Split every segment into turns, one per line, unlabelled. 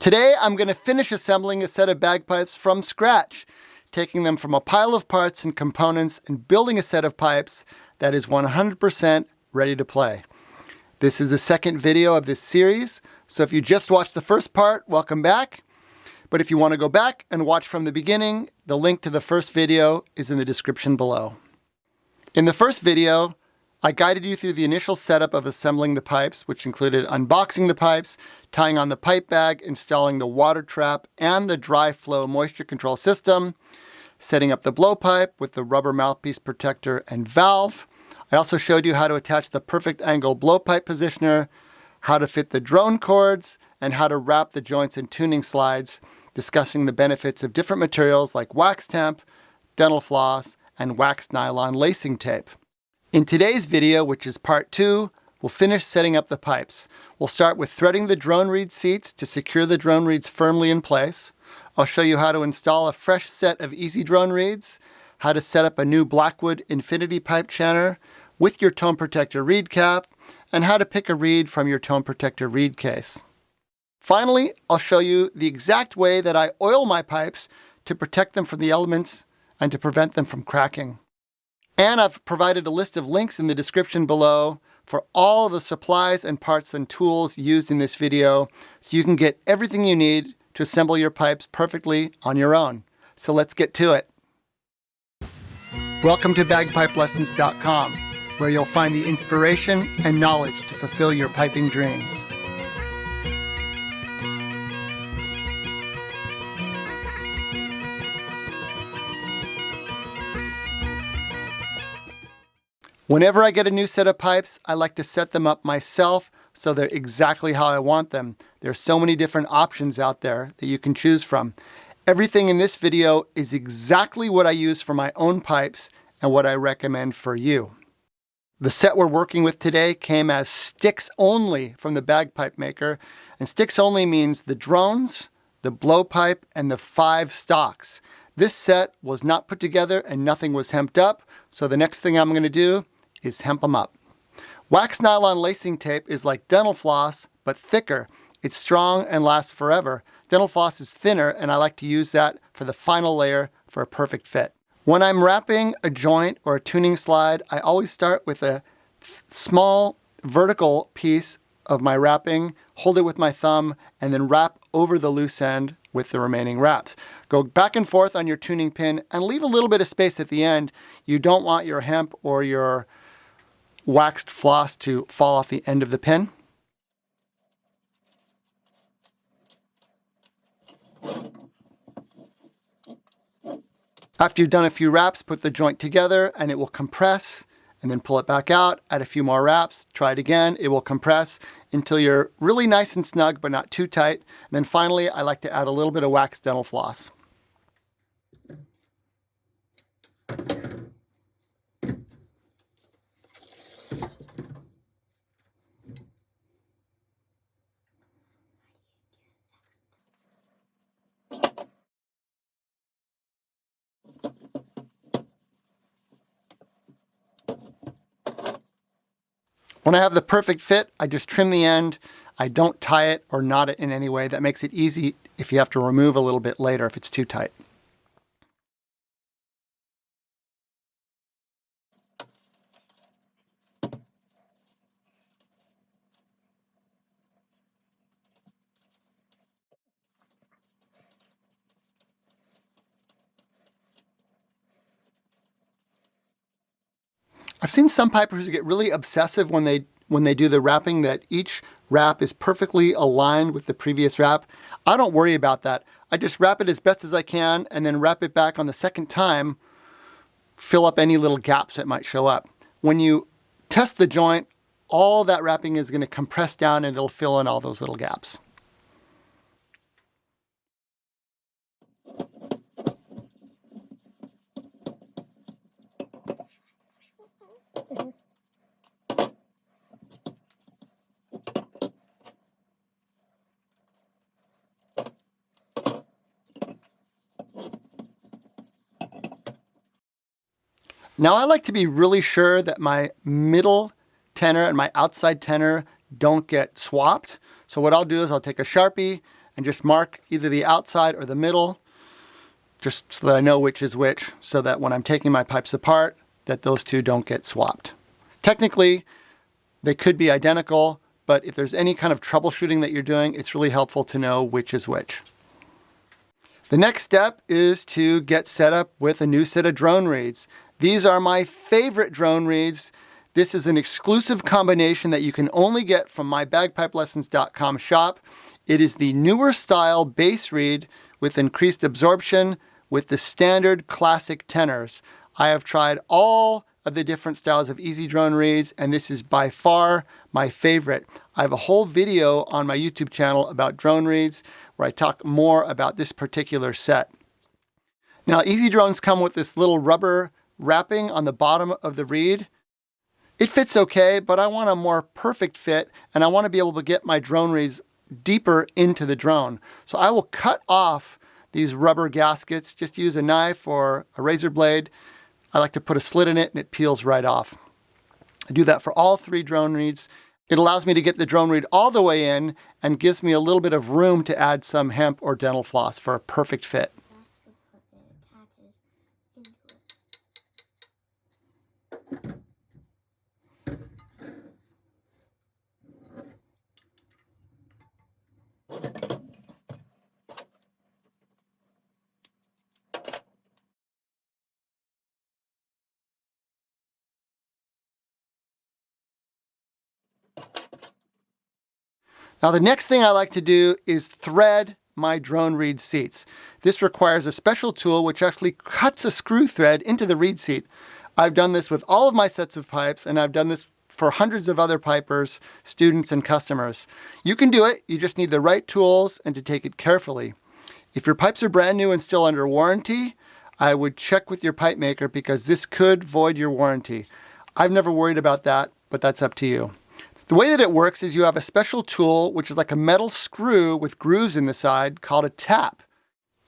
Today I'm going to finish assembling a set of bagpipes from scratch, taking them from a pile of parts and components and building a set of pipes that is 100% ready to play. This is the second video of this series, so if you just watched the first part, welcome back. But if you want to go back and watch from the beginning, the link to the first video is in the description below. In the first video, I guided you through the initial setup of assembling the pipes, which included unboxing the pipes, tying on the pipe bag, installing the water trap and the dry flow moisture control system, setting up the blowpipe with the rubber mouthpiece protector and valve. I also showed you how to attach the perfect angle blowpipe positioner, how to fit the drone cords, and how to wrap the joints and tuning slides, discussing the benefits of different materials like wax temp, dental floss, and waxed nylon lacing tape. In today's video, which is part 2, we'll finish setting up the pipes. We'll start with threading the drone reed seats to secure the drone reeds firmly in place. I'll show you how to install a fresh set of Ezeedrone reeds, how to set up a new Blackwood Infinity pipe chanter with your tone protector reed cap, and how to pick a reed from your tone protector reed case. Finally, I'll show you the exact way that I oil my pipes to protect them from the elements and to prevent them from cracking. And I've provided a list of links in the description below for all of the supplies and parts and tools used in this video, so you can get everything you need to assemble your pipes perfectly on your own. So let's get to it. Welcome to bagpipelessons.com, where you'll find the inspiration and knowledge to fulfill your piping dreams. Whenever I get a new set of pipes, I like to set them up myself so they're exactly how I want them. There's so many different options out there that you can choose from. Everything in this video is exactly what I use for my own pipes and what I recommend for you. The set we're working with today came as sticks only from the bagpipe maker, and sticks only means the drones, the blowpipe, and the 5 stocks. This set was not put together and nothing was hemped up, so the next thing I'm going to do is hemp them up. Wax nylon lacing tape is like dental floss, but thicker. It's strong and lasts forever. Dental floss is thinner, and I like to use that for the final layer for a perfect fit. When I'm wrapping a joint or a tuning slide, I always start with a small vertical piece of my wrapping, hold it with my thumb, and then wrap over the loose end with the remaining wraps. Go back and forth on your tuning pin and leave a little bit of space at the end. You don't want your hemp or your waxed floss to fall off the end of the pin. After you've done a few wraps, put the joint together and it will compress, and then pull it back out, add a few more wraps, try it again, it will compress until you're really nice and snug but not too tight. And then finally, I like to add a little bit of waxed dental floss. When I have the perfect fit, I just trim the end. I don't tie it or knot it in any way. That makes it easy if you have to remove a little bit later if it's too tight. I've seen some pipers get really obsessive when they do the wrapping, that each wrap is perfectly aligned with the previous wrap. I don't worry about that. I just wrap it as best as I can and then wrap it back on the second time, fill up any little gaps that might show up. When you test the joint, all that wrapping is going to compress down and it'll fill in all those little gaps. Now I like to be really sure that my middle tenor and my outside tenor don't get swapped. So what I'll do is I'll take a Sharpie and just mark either the outside or the middle, just so that I know which is which, so that when I'm taking my pipes apart, that those two don't get swapped. Technically, they could be identical, but if there's any kind of troubleshooting that you're doing, it's really helpful to know which is which. The next step is to get set up with a new set of drone reeds. These are my favorite drone reeds. This is an exclusive combination that you can only get from my bagpipelessons.com shop. It is the newer style bass reed with increased absorption with the standard classic tenors. I have tried all of the different styles of Ezeedrone reeds, and this is by far my favorite. I have a whole video on my YouTube channel about drone reeds where I talk more about this particular set. Now, Ezeedrones come with this little rubber wrapping on the bottom of the reed. It fits okay, but I want a more perfect fit, and I want to be able to get my drone reeds deeper into the drone. So I will cut off these rubber gaskets. Just use a knife or a razor blade. I like to put a slit in it and it peels right off. I do that for all three drone reeds. It allows me to get the drone reed all the way in and gives me a little bit of room to add some hemp or dental floss for a perfect fit. Now the next thing I like to do is thread my drone reed seats. This requires a special tool which actually cuts a screw thread into the reed seat. I've done this with all of my sets of pipes, and I've done this for hundreds of other pipers, students, and customers. You can do it, you just need the right tools and to take it carefully. If your pipes are brand new and still under warranty, I would check with your pipe maker because this could void your warranty. I've never worried about that, but that's up to you. The way that it works is you have a special tool, which is like a metal screw with grooves in the side called a tap.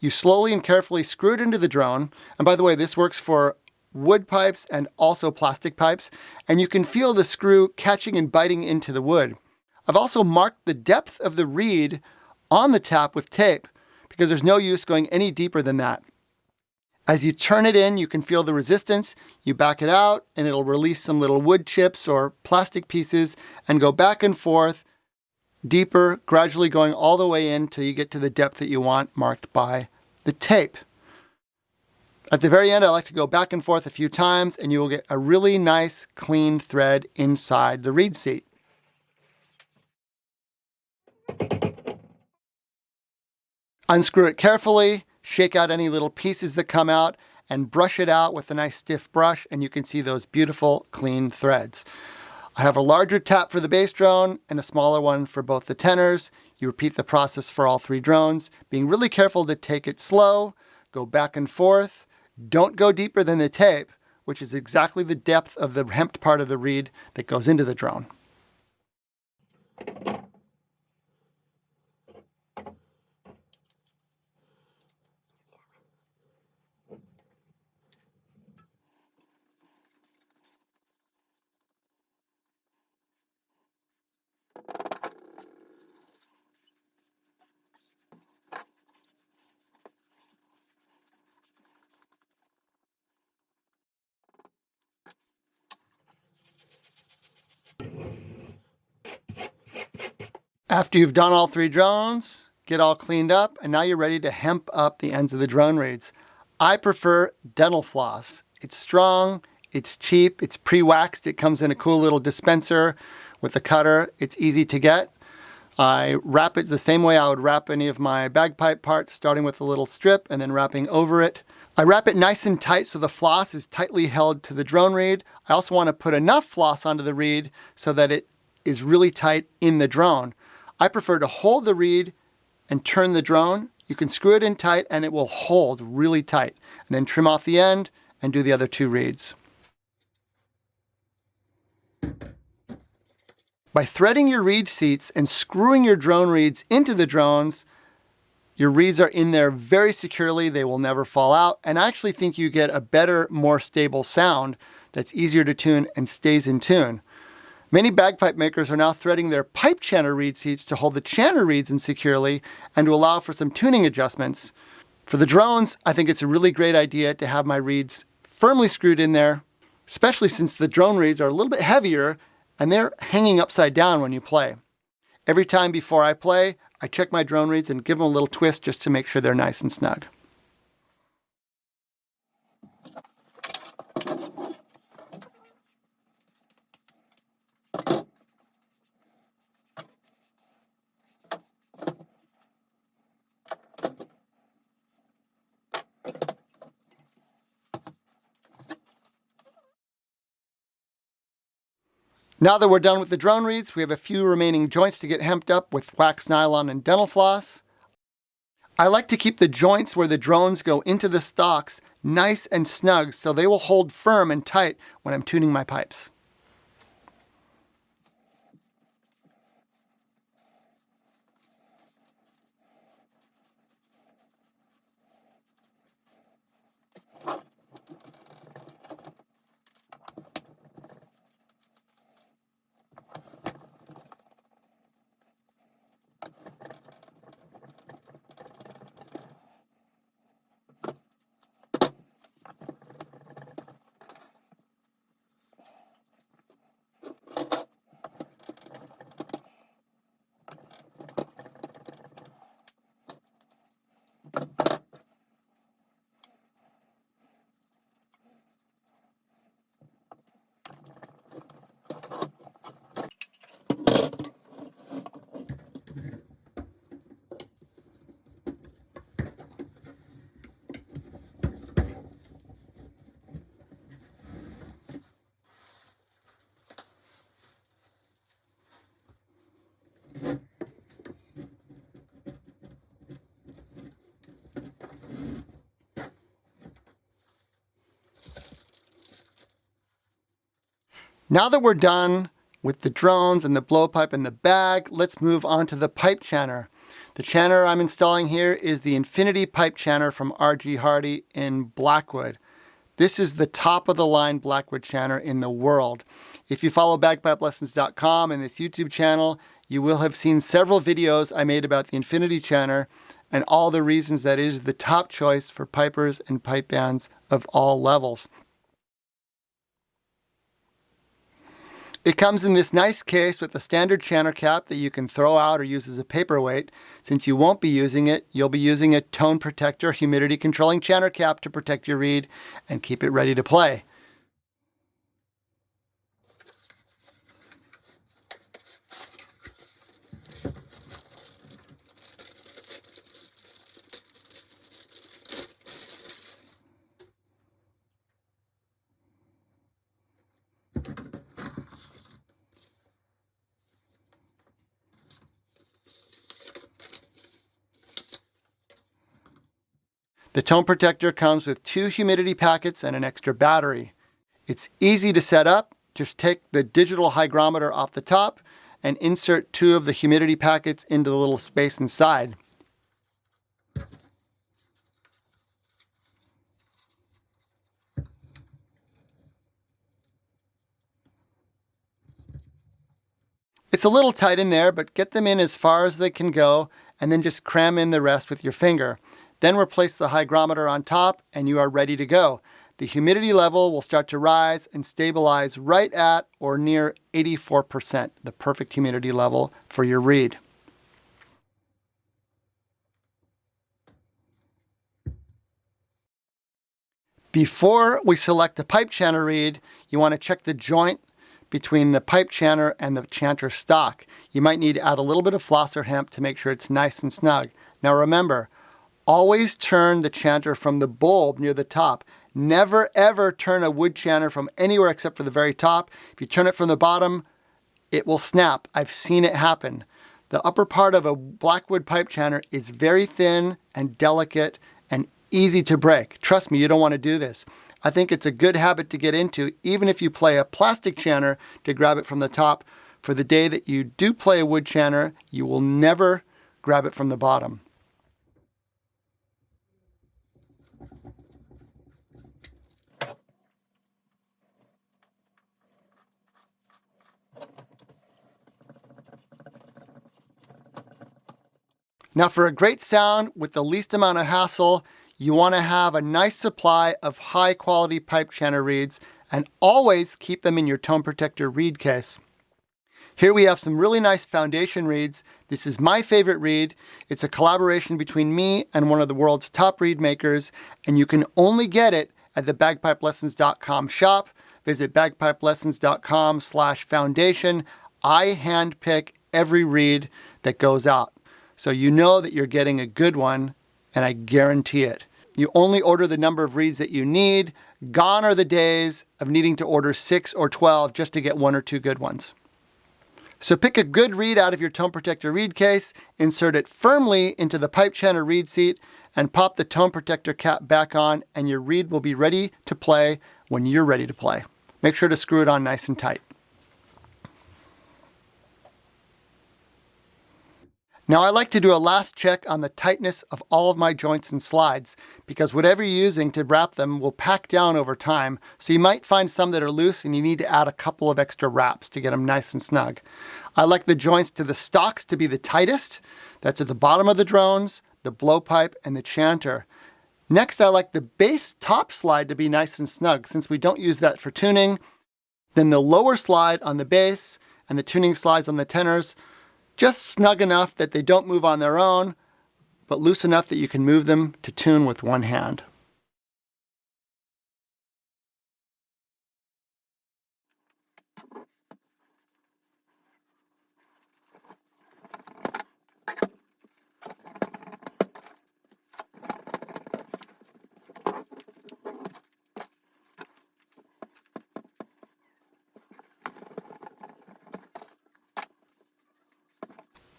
You slowly and carefully screw it into the drone. And by the way, this works for wood pipes and also plastic pipes. And you can feel the screw catching and biting into the wood. I've also marked the depth of the reed on the tap with tape because there's no use going any deeper than that. As you turn it in, you can feel the resistance. You back it out and it'll release some little wood chips or plastic pieces and go back and forth, deeper, gradually going all the way in until you get to the depth that you want marked by the tape. At the very end, I like to go back and forth a few times and you will get a really nice clean thread inside the reed seat. Unscrew it carefully. Shake out any little pieces that come out and brush it out with a nice stiff brush and you can see those beautiful clean threads. I have a larger tap for the bass drone and a smaller one for both the tenors. You repeat the process for all three drones, being really careful to take it slow, go back and forth. Don't go deeper than the tape, which is exactly the depth of the hemped part of the reed that goes into the drone. After you've done all three drones, get all cleaned up, and now you're ready to hemp up the ends of the drone reeds. I prefer dental floss. It's strong, it's cheap, it's pre-waxed, it comes in a cool little dispenser with a cutter. It's easy to get. I wrap it the same way I would wrap any of my bagpipe parts, starting with a little strip and then wrapping over it. I wrap it nice and tight so the floss is tightly held to the drone reed. I also want to put enough floss onto the reed so that it is really tight in the drone. I prefer to hold the reed and turn the drone. You can screw it in tight and it will hold really tight. And then trim off the end and do the other two reeds. By threading your reed seats and screwing your drone reeds into the drones, your reeds are in there very securely. They will never fall out. And I actually think you get a better, more stable sound that's easier to tune and stays in tune. Many bagpipe makers are now threading their pipe chanter reed seats to hold the chanter reeds in securely and to allow for some tuning adjustments. For the drones, I think it's a really great idea to have my reeds firmly screwed in there, especially since the drone reeds are a little bit heavier and they're hanging upside down when you play. Every time before I play, I check my drone reeds and give them a little twist just to make sure they're nice and snug. Now that we're done with the drone reeds, we have a few remaining joints to get hemped up with wax nylon and dental floss. I like to keep the joints where the drones go into the stalks nice and snug so they will hold firm and tight when I'm tuning my pipes. Now that we're done with the drones and the blowpipe and the bag, let's move on to the pipe chanter. The chanter I'm installing here is the Infinity pipe chanter from Hardie in Blackwood. This is the top of the line Blackwood chanter in the world. If you follow bagpipelessons.com and this YouTube channel, you will have seen several videos I made about the Infinity chanter and all the reasons that it is the top choice for pipers and pipe bands of all levels. It comes in this nice case with a standard chanter cap that you can throw out or use as a paperweight. Since you won't be using it, you'll be using a tone protector humidity controlling chanter cap to protect your reed and keep it ready to play. The tone protector comes with 2 humidity packets and an extra battery. It's easy to set up. Just take the digital hygrometer off the top and insert 2 of the humidity packets into the little space inside. It's a little tight in there, but get them in as far as they can go and then just cram in the rest with your finger. Then replace the hygrometer on top and you are ready to go. The humidity level will start to rise and stabilize right at or near 84%, the perfect humidity level for your reed. Before we select a pipe chanter reed, you want to check the joint between the pipe chanter and the chanter stock. You might need to add a little bit of floss or hemp to make sure it's nice and snug. Now remember, always turn the chanter from the bulb near the top. Never ever turn a wood chanter from anywhere except for the very top. If you turn it from the bottom, it will snap. I've seen it happen. The upper part of a Blackwood pipe chanter is very thin and delicate and easy to break. Trust me, you don't want to do this. I think it's a good habit to get into, even if you play a plastic chanter, to grab it from the top. For the day that you do play a wood chanter, you will never grab it from the bottom. Now for a great sound with the least amount of hassle, you want to have a nice supply of high quality pipe chanter reeds and always keep them in your tone protector reed case. Here we have some really nice foundation reeds. This is my favorite reed. It's a collaboration between me and one of the world's top reed makers, and you can only get it at the bagpipelessons.com shop. Visit bagpipelessons.com/foundation. I handpick every reed that goes out, so you know that you're getting a good one, and I guarantee it. You only order the number of reeds that you need. Gone are the days of needing to order 6 or 12 just to get 1 or 2 good ones. So pick a good reed out of your tone protector reed case, insert it firmly into the pipe chanter reed seat, and pop the tone protector cap back on, and your reed will be ready to play when you're ready to play. Make sure to screw it on nice and tight. Now I like to do a last check on the tightness of all of my joints and slides, because whatever you're using to wrap them will pack down over time, so you might find some that are loose and you need to add a couple of extra wraps to get them nice and snug. I like the joints to the stocks to be the tightest. That's at the bottom of the drones, the blowpipe, and the chanter. Next, I like the base top slide to be nice and snug, since we don't use that for tuning. Then the lower slide on the bass and the tuning slides on the tenors, just snug enough that they don't move on their own, but loose enough that you can move them to tune with one hand.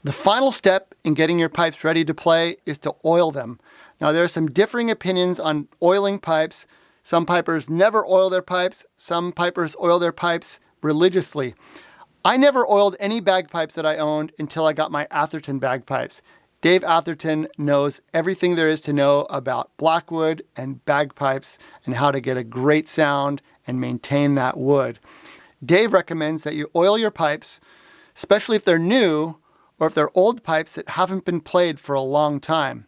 The final step in getting your pipes ready to play is to oil them. Now there are some differing opinions on oiling pipes. Some pipers never oil their pipes. Some pipers oil their pipes religiously. I never oiled any bagpipes that I owned until I got my Atherton bagpipes. Dave Atherton knows everything there is to know about Blackwood and bagpipes and how to get a great sound and maintain that wood. Dave recommends that you oil your pipes, especially if they're new, or if they're old pipes that haven't been played for a long time.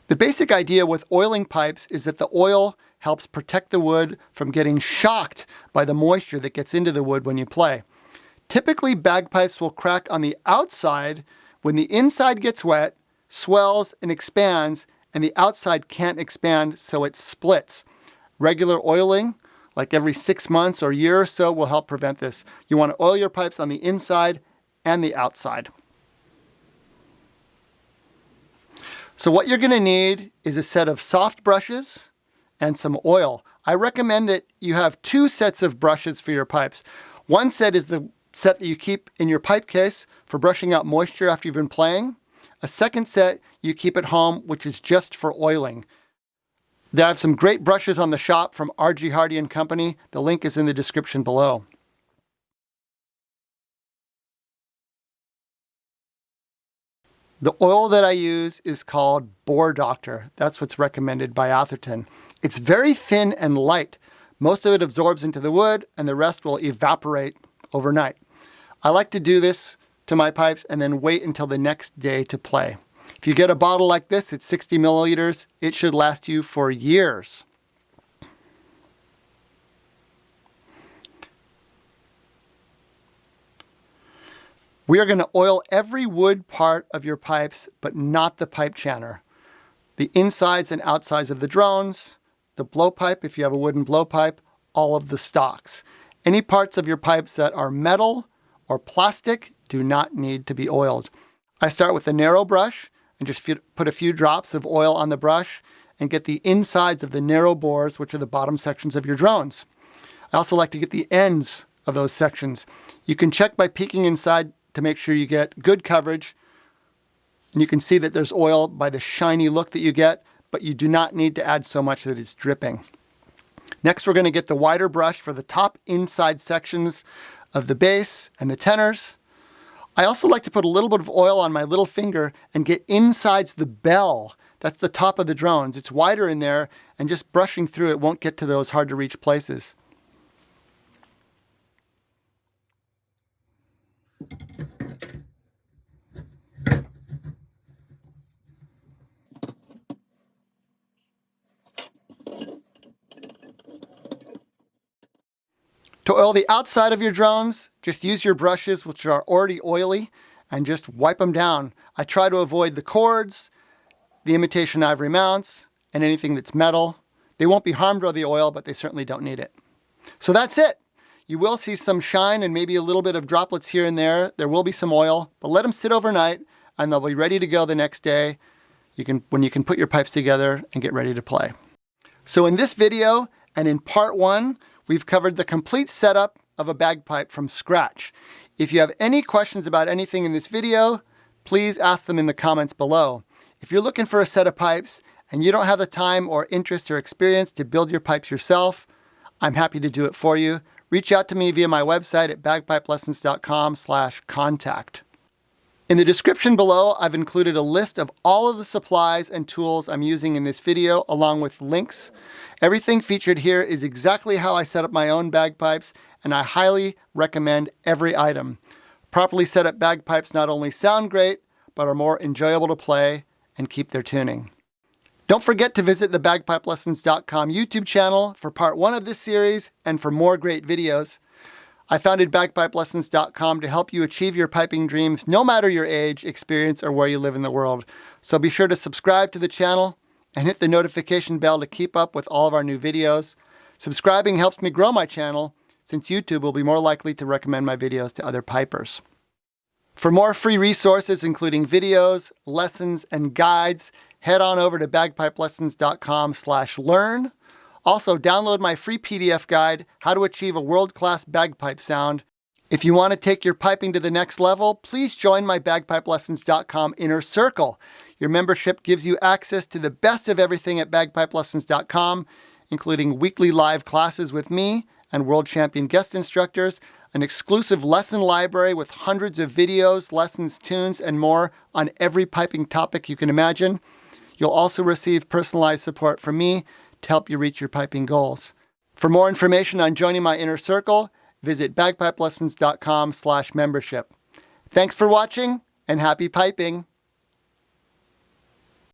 The basic idea with oiling pipes is that the oil helps protect the wood from getting shocked by the moisture that gets into the wood when you play. Typically, bagpipes will crack on the outside when the inside gets wet, swells, and expands, and the outside can't expand, so it splits. Regular oiling, like every 6 months or year or so, will help prevent this. You want to oil your pipes on the inside and the outside. So what you're going to need is a set of soft brushes and some oil. I recommend that you have 2 sets of brushes for your pipes. One set is the set that you keep in your pipe case for brushing out moisture after you've been playing. A second set you keep at home, which is just for oiling. They have some great brushes on the shop from R.G. Hardie & Company. The link is in the description below. The oil that I use is called Bore Doctor. That's what's recommended by Atherton. It's very thin and light. Most of it absorbs into the wood and the rest will evaporate overnight. I like to do this to my pipes and then wait until the next day to play. If you get a bottle like this, it's 60 milliliters. It should last you for years. We are going to oil every wood part of your pipes, but not the pipe chanter. The insides and outsides of the drones, the blowpipe if you have a wooden blowpipe, all of the stocks. Any parts of your pipes that are metal or plastic do not need to be oiled. I start with a narrow brush and just put a few drops of oil on the brush and get the insides of the narrow bores, which are the bottom sections of your drones. I also like to get the ends of those sections. You can check by peeking inside to make sure you get good coverage. And you can see that there's oil by the shiny look that you get, but you do not need to add so much that it's dripping. Next, we're going to get the wider brush for the top inside sections of the bass and the tenors. I also like to put a little bit of oil on my little finger and get insides the bell. That's the top of the drones. It's wider in there, and just brushing through it won't get to those hard to reach places. To oil the outside of your drones, just use your brushes, which are already oily, and just wipe them down. I try to avoid the cords, the imitation ivory mounts, and anything that's metal. They won't be harmed by the oil, but they certainly don't need it. So that's it. You will see some shine and maybe a little bit of droplets here and there. There will be some oil, but let them sit overnight and they'll be ready to go the next day when you can put your pipes together and get ready to play. So in this video and in part 1, we've covered the complete setup of a bagpipe from scratch. If you have any questions about anything in this video, please ask them in the comments below. If you're looking for a set of pipes and you don't have the time or interest or experience to build your pipes yourself, I'm happy to do it for you. Reach out to me via my website at bagpipelessons.com/contact. In the description below, I've included a list of all of the supplies and tools I'm using in this video, along with links. Everything featured here is exactly how I set up my own bagpipes, and I highly recommend every item. Properly set up bagpipes not only sound great, but are more enjoyable to play and keep their tuning. Don't forget to visit the bagpipelessons.com YouTube channel for part 1 of this series and for more great videos. I founded bagpipelessons.com to help you achieve your piping dreams no matter your age, experience, or where you live in the world. So be sure to subscribe to the channel and hit the notification bell to keep up with all of our new videos. Subscribing helps me grow my channel, since YouTube will be more likely to recommend my videos to other pipers. For more free resources, including videos, lessons, and guides, head on over to bagpipelessons.com/learn. Also, download my free PDF guide, How to Achieve a World-Class Bagpipe Sound. If you want to take your piping to the next level, please join my bagpipelessons.com Inner Circle. Your membership gives you access to the best of everything at bagpipelessons.com, including weekly live classes with me and world champion guest instructors, an exclusive lesson library with hundreds of videos, lessons, tunes, and more on every piping topic you can imagine. You'll also receive personalized support from me to help you reach your piping goals. For more information on joining my Inner Circle, visit bagpipelessons.com/membership. Thanks for watching and happy piping!